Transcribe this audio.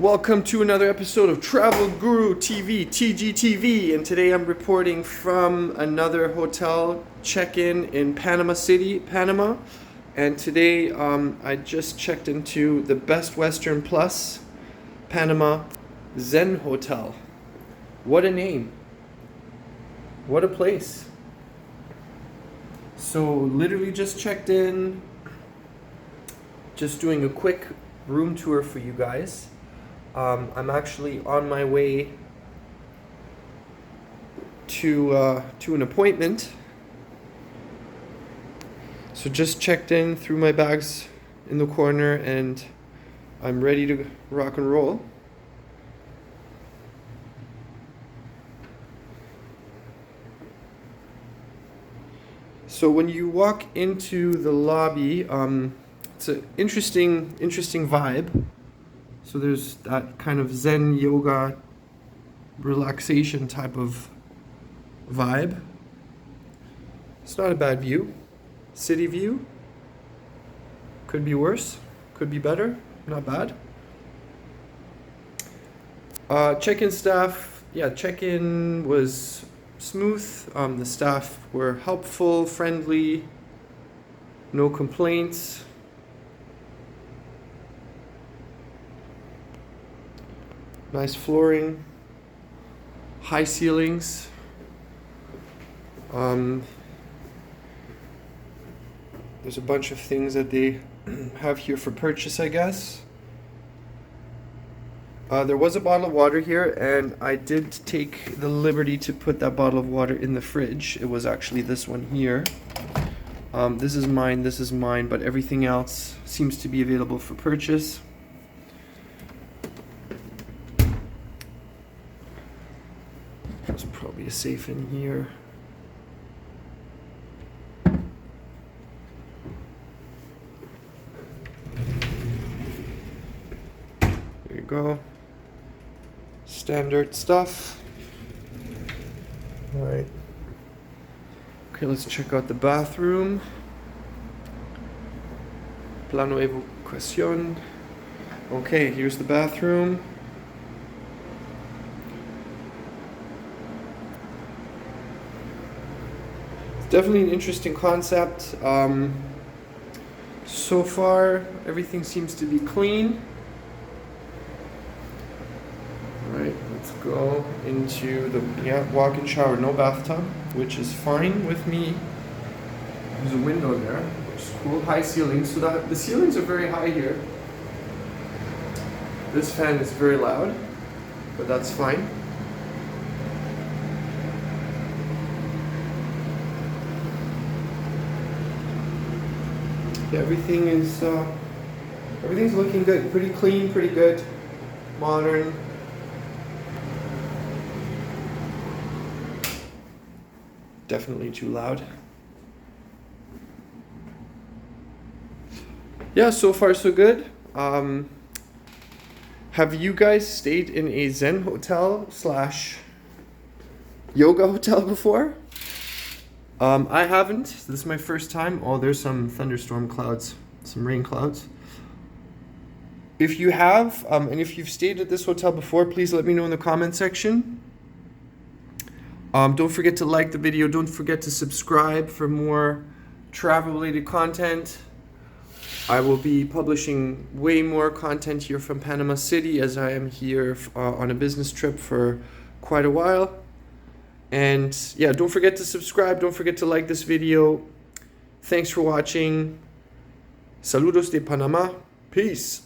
Welcome to another episode of Travel Guru TV, TGTV, and today I'm reporting from another hotel check-in in Panama City, Panama. And today I just checked into the Best Western Plus Panama Zen Hotel. What a name. What a place. So literally just checked in, just doing a quick room tour for you guys. I'm actually on my way to an appointment. So just checked in, threw my bags in the corner, and I'm ready to rock and roll. So when you walk into the lobby, it's an interesting vibe. So there's that kind of Zen yoga relaxation type of vibe. It's not a bad view. City view. Could be worse. Could be better. Not bad. Check-in staff. Yeah, check-in was smooth. The staff were helpful, friendly. No complaints. Nice flooring, high ceilings. There's a bunch of things that they have here for purchase, I guess. There was a bottle of water here, and I did take the liberty to put that bottle of water in the fridge. It was actually this one here. This is mine, but everything else seems to be available for purchase. There's probably a safe in here. There you go. Standard stuff. All right. Okay, let's check out the bathroom. Plano evacuación. Okay, here's the bathroom. Definitely an interesting concept. So far, everything seems to be clean. All right, let's go into the walk-in shower. No bathtub, which is fine with me. There's a window there, which is cool. High ceilings, so that the ceilings are very high here. This fan is very loud, but that's fine. Yeah, everything's looking good. Pretty clean, pretty good, modern. Definitely too loud. Yeah, so far so good. Have you guys stayed in a Zen hotel / yoga hotel before? I haven't. This is my first time. Oh, there's some thunderstorm clouds, some rain clouds. If you have, and if you've stayed at this hotel before, please let me know in the comment section. Don't forget to like the video. Don't forget to subscribe for more travel-related content. I will be publishing way more content here from Panama City, as I am here on a business trip for quite a while. And yeah, don't forget to subscribe. Don't forget to like this video. Thanks for watching. Saludos de Panama. Peace.